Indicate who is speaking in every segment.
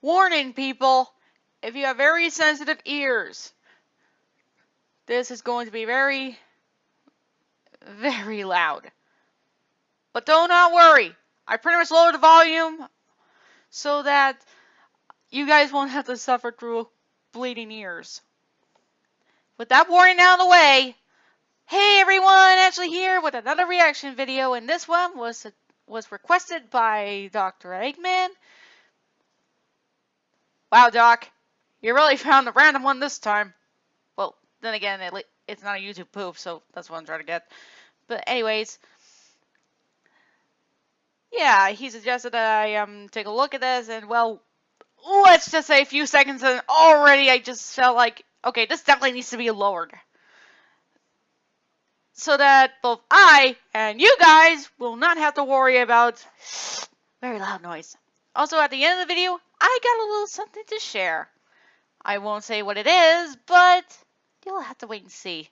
Speaker 1: Warning, people, if you have very sensitive ears, this is going to be very, very loud. But do not worry. I pretty much lowered the volume so that you guys won't have to suffer through bleeding ears. With that warning out of the way, hey everyone, Ashley here with another reaction video, and this one was requested by Dr. Eggman. Wow, Doc, you really found the random one this time. Well, then again, it's not a YouTube poof, so that's what I'm trying to get. But anyways, yeah, he suggested that I take a look at this, and well, let's just say a few seconds, and already I just felt like, okay, this definitely needs to be lowered. So that both I and you guys will not have to worry about very loud noise. Also, at the end of the video, I got a little something to share. I won't say what it is, but you'll have to wait and see.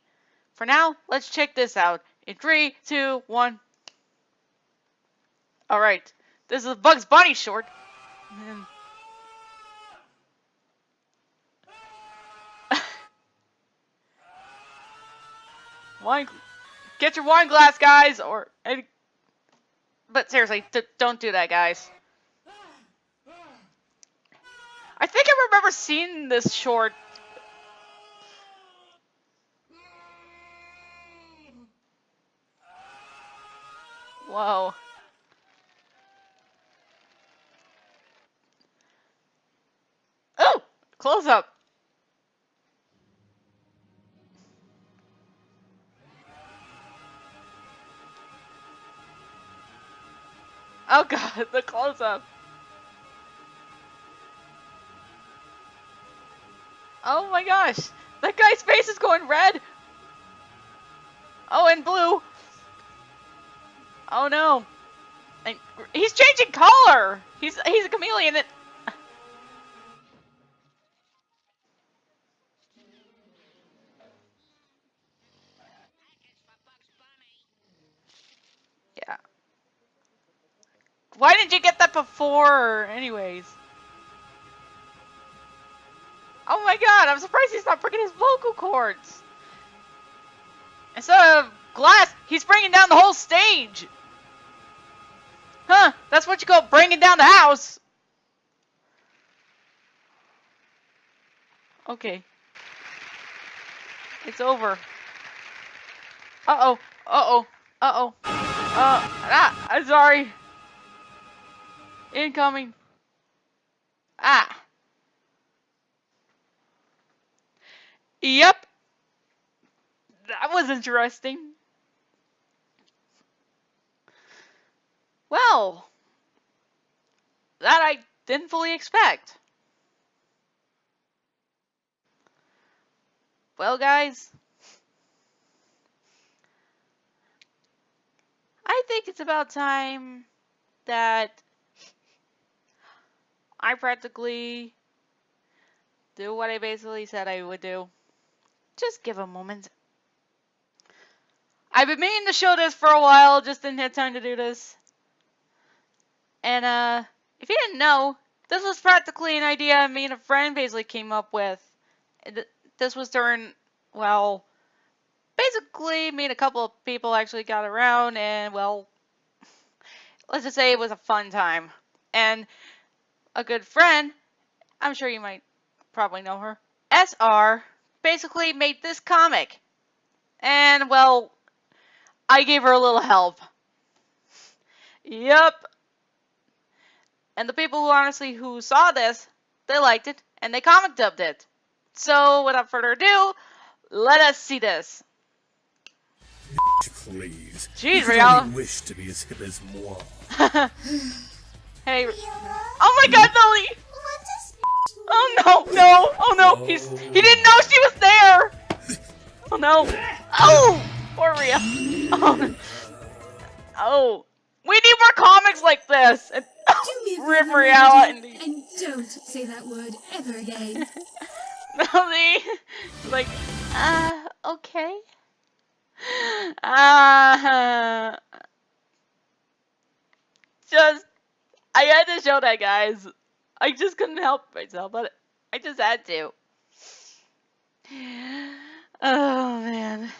Speaker 1: For now, let's check this out. In 3, 2, 1. Alright, this is a Bugs Bunny short. Wine, get your wine glass, guys, or any. But seriously, don't do that, guys. I think I remember seeing this short. Whoa. Oh! Close up. Oh god, the close up. Oh my gosh, that guy's face is going red. Oh, and blue. Oh no. And he's changing color. He's a chameleon. Yeah. Why didn't you get that before, anyways? Oh my god, I'm surprised he's not breaking his vocal cords. Instead of glass, he's bringing down the whole stage. Huh, that's what you call bringing down the house. Okay. It's over. Uh-oh. Uh-oh. Uh-oh. I'm sorry. Incoming. Ah. Yep. That was interesting. Well, that I didn't fully expect. Well, guys, I think it's about time that I practically do what I basically said I would do. Just give a moment. I've been meaning to show this for a while, just didn't have time to do this. And, if you didn't know, this was practically an idea me and a friend basically came up with. This was during, well, basically me and a couple of people actually got around and, well, let's just say it was a fun time. And a good friend, I'm sure you might probably know her, SR, basically made this comic. And, well, I gave her a little help. Yup. And the people who saw this, they liked it, and they comic dubbed it. So, without further ado, let us see this.
Speaker 2: Please.
Speaker 1: Jeez,
Speaker 2: you
Speaker 1: Rihanna.
Speaker 2: only wish to be as hip as moi.
Speaker 1: Hey. Oh my god, Lily! Oh no, no, oh no, he didn't know she was there! Oh no. Oh! Poor Rhea. Oh. Oh. We need more comics like this! And, Rip Rihanna
Speaker 3: and don't say that word ever again.
Speaker 1: Lily. Like, okay. Just, I had to show that, guys. I just couldn't help myself, but I just had to. Oh man.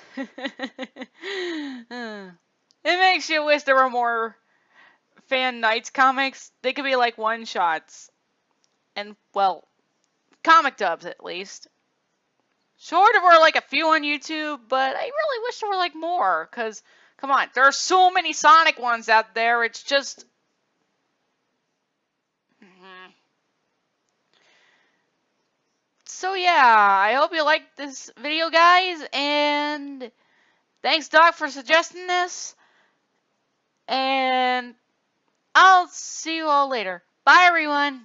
Speaker 1: It makes you wish there were more Fan Nights comics. They could be like one shots. And, well, comic dubs at least. Sure, there were like a few on YouTube, but I really wish there were like more. Because, come on, there are so many Sonic ones out there. It's just. So, yeah, I hope you liked this video, guys. And thanks, Doc, for suggesting this. And I'll see you all later. Bye, everyone.